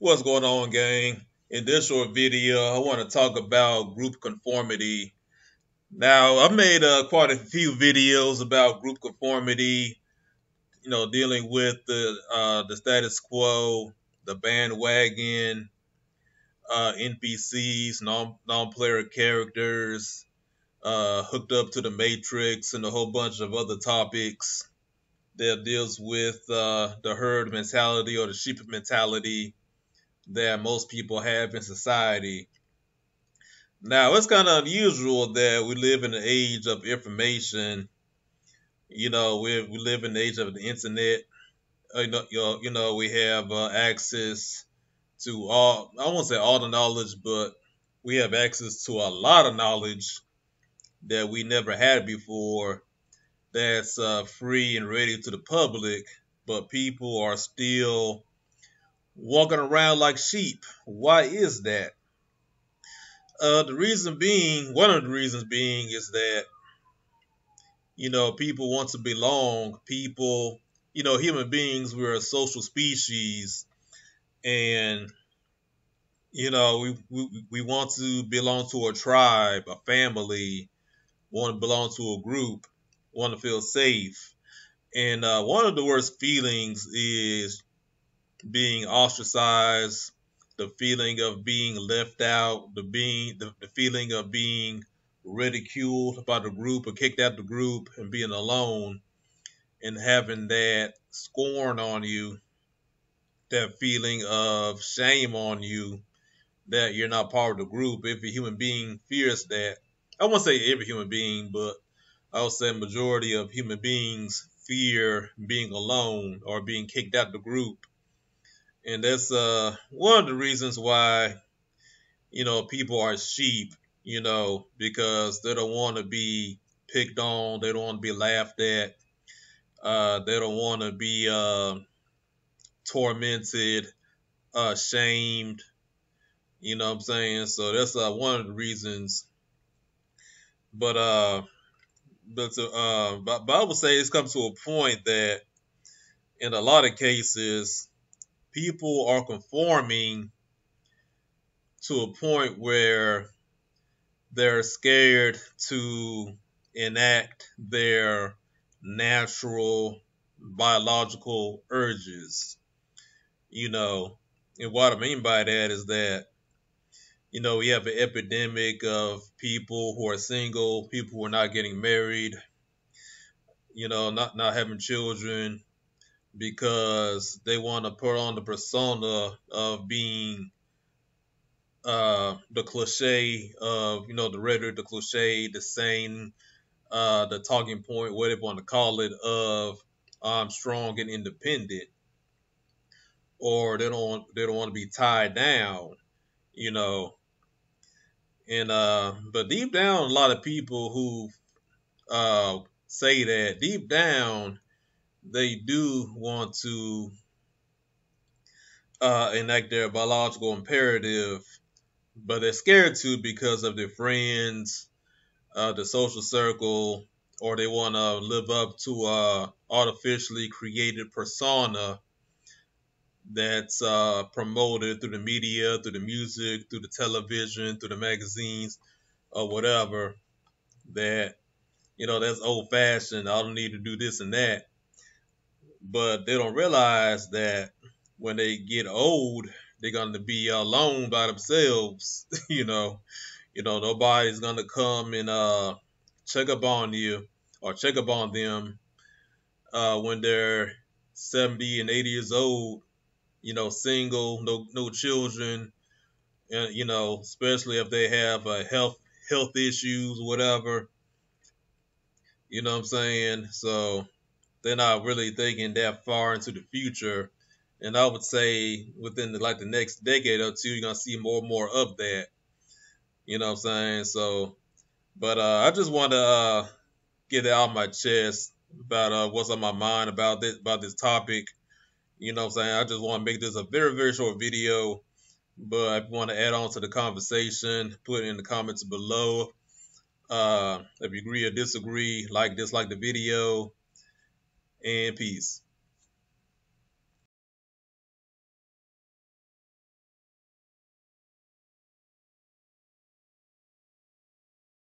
What's going on, gang? In this short video, I want to talk about group conformity. Now, I've made quite a few videos about group conformity, dealing with the status quo, the bandwagon, NPCs, non-player characters, hooked up to the Matrix, and a whole bunch of other topics that deals with the herd mentality or the sheep mentality that most people have in society. Now, it's kind of unusual that we live in an age of information. We live in the age of the internet. We have access to all, I won't say all the knowledge, but we have access to a lot of knowledge that we never had before that's free and ready to the public, but people are still walking around like sheep. Why is that? The reason being, one of the reasons being, is that people want to belong. People, human beings, we're a social species, and we want to belong to a tribe, a family, want to belong to a group, want to feel safe. And one of the worst feelings is being ostracized, the feeling of being left out, the feeling of being ridiculed by the group or kicked out the group and being alone and having that scorn on you, that feeling of shame on you that you're not part of the group. If a human being fears that, I won't say every human being, but I would say majority of human beings fear being alone or being kicked out the group. And that's one of the reasons why people are sheep, because they don't want to be picked on, they don't want to be laughed at, they don't want to be tormented, shamed. You know what I'm saying? So that's one of the reasons. But I would say it's come to a point that in a lot of cases, people are conforming to a point where they're scared to enact their natural biological urges. And what I mean by that is that, we have an epidemic of people who are single, people who are not getting married, not having children because they want to put on the persona of being the cliche of, the rhetoric, the cliche, the saying, the talking point, whatever you want to call it, of I'm strong and independent, or they don't want to be tied down, you know. And but deep down, a lot of people who say that deep down they do want to enact their biological imperative, but they're scared to because of their friends, the social circle, or they want to live up to a artificially created persona that's promoted through the media, through the music, through the television, through the magazines, or whatever. That that's old fashioned. I don't need to do this and that, but they don't realize that when they get old, they're gonna be alone by themselves. Nobody's gonna come and check up on you or check up on them when they're 70 and 80 years old. Single, no children, and especially if they have health issues, whatever. You know what I'm saying? So they're not really thinking that far into the future. And I would say within the next decade or two, you're gonna see more and more of that. You know what I'm saying? So, but I just want to get it out my chest about what's on my mind about this topic. You know what I'm saying? I just want to make this a very, very short video. But if you want to add on to the conversation, put it in the comments below. If you agree or disagree, dislike the video, and peace.